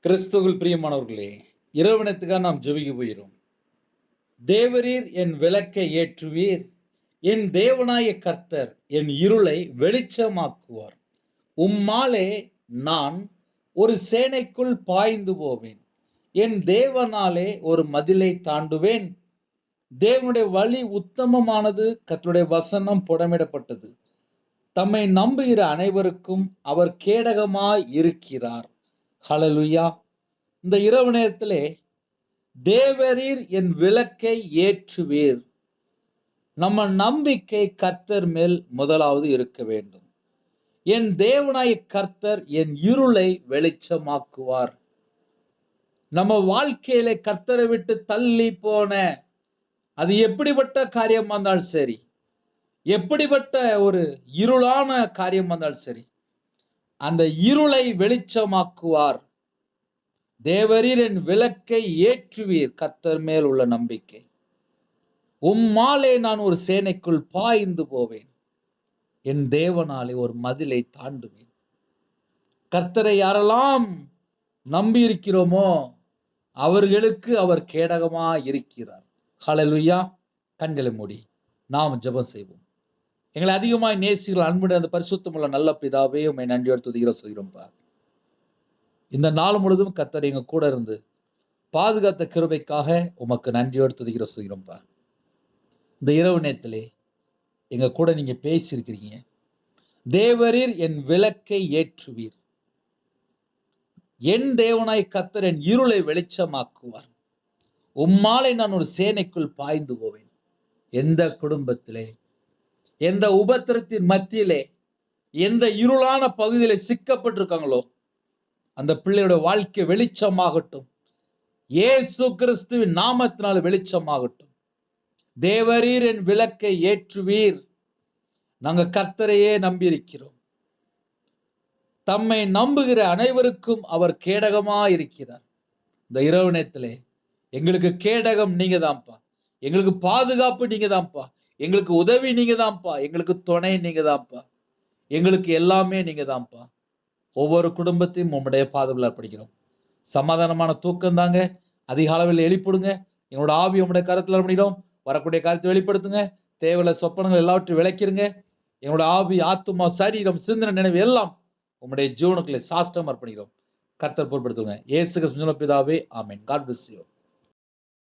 கிறிஸ்துவில் பிரியமானவர்களே, இரவினத்துக்காக நாம் ஜெபிக்க போகிறோம். தேவரீர் என் விளக்கை ஏற்றுவீர், என் தேவனாய கர்த்தர் என் இருளை வெளிச்சமாக்குவார். உம்மாலே நான் ஒரு சேனைக்குள் பாய்ந்து போவேன், என் தேவனாலே ஒரு மதிலை தாண்டுவேன். தேவனுடைய வழி உத்தமமானது, கர்த்தருடைய வசனம் புடமிடப்பட்டது. தம்மை நம்புகிற அனைவருக்கும் அவர் கேடகமாய் இருக்கிறார். ஹல்லேலூயா. இந்த இரவு நேரத்திலே தேவரீர் என் விளக்கை ஏற்றுவீர். நம்ம நம்பிக்கை கர்த்தர் மேல் முதலாவது இருக்க வேண்டும். என் தேவனாய கர்த்தர் என் இருளை வெளிச்சமாக்குவார். நம்ம வாழ்க்கையில கர்த்தரை விட்டு தள்ளி போன அது எப்படிப்பட்ட காரியமா இருந்தாலும் சரி, எப்படிப்பட்ட ஒரு இருளான காரியம் வந்தாலும் சரி, அந்த இருளை வெளிச்சமாக்குவார். தேவரீர் என் விளக்கை ஏற்றுவீர். கர்த்தர் மேல் உள்ள நம்பிக்கை. உம்மாலே நான் ஒரு சேனைக்குள் பாய்ந்து போவேன், என் தேவனாலே ஒரு மதிலை தாண்டுவேன். கர்த்தரை யாரெல்லாம் நம்பி இருக்கிறோமோ அவர்களுக்கு அவர் கேடகமா இருக்கிறார். ஹல்லேலூயா. கண்களை மூடி நாம் ஜெபம் செய்வோம். எங்களை அதிகமாய் நேசிக்கிற அன்புடைய அந்த பரிசுத்தமுள்ள நல்ல பிதாவே, உம்மை நன்றியோடு துதிக்கிறோம்ப்பா. இந்த நாள் முழுதும் கர்த்தர் எங்க கூட இருந்து பாதுகாத்த கிருபைக்காக உமக்கு நன்றியோடு துதிக்கிறோம்ப்பா. இந்த இரவு நேரத்திலே எங்க கூட நீங்க பேசியிருக்கிறீங்க. தேவரீர் என் விளக்கை ஏற்றுவீர், என் தேவனாய் கர்த்தர் என் இருளை வெளிச்சமாக்குவார். உம்மாலே நான் ஒரு சேனைக்குள் பாய்ந்து போவேன். எந்த குடும்பத்திலே, எந்த உபத்திரத்தின் மத்தியிலே, எந்த இருளான பகுதியிலே சிக்கப்பட்டிருக்காங்களோ அந்த பிள்ளையோட வாழ்க்கை வெளிச்சமாகட்டும். இயேசு கிறிஸ்துவின் நாமத்தினால் வெளிச்சமாகட்டும். தேவரீர் என் விளக்கை ஏற்றுவீர். நாங்க கர்த்தரையே நம்பி இருக்கிறோம். தம்மை நம்புகிற அனைவருக்கும் அவர் கேடகமா இருக்கிறார். இந்த இரவு நேரத்திலே எங்களுக்கு கேடகம் நீங்க தான்ப்பா, எங்களுக்கு பாதுகாப்பு நீங்க தான்ப்பா, எங்களுக்கு உதவி நீங்க தான்ப்பா, எங்களுக்கு துணை நீங்க தான்ப்பா, எங்களுக்கு எல்லாமே நீங்க தான்ப்பா. ஒவ்வொரு குடும்பத்தையும் உம்முடைய பாதுகாவலில் அர்ப்பணிக்கிறோம். சமாதானமான தூக்கம் தாங்க. அதிக அளவில் எழுப்பிடுங்க. என்னோட ஆவி உம்முடைய கருத்தில் அர்ப்பணிக்கிறோம். வரக்கூடிய காரியத்தை வெளிப்படுத்துங்க. தேவையில்ல சொப்பனங்கள் எல்லாவற்றையும் விளக்கிருங்க. என்னோட ஆவி, ஆத்துமா, சரீரம், சிந்தனை, நினைவு எல்லாம் உம்முடைய ஜீவனுக்குள்ளே சாஷ்டம் அர்ப்பணிக்கிறோம். கர்த்தர் பொறுப்படுத்துங்க. இயேசு கிறிஸ்துவின் பிதாவே, ஆமென். God bless you.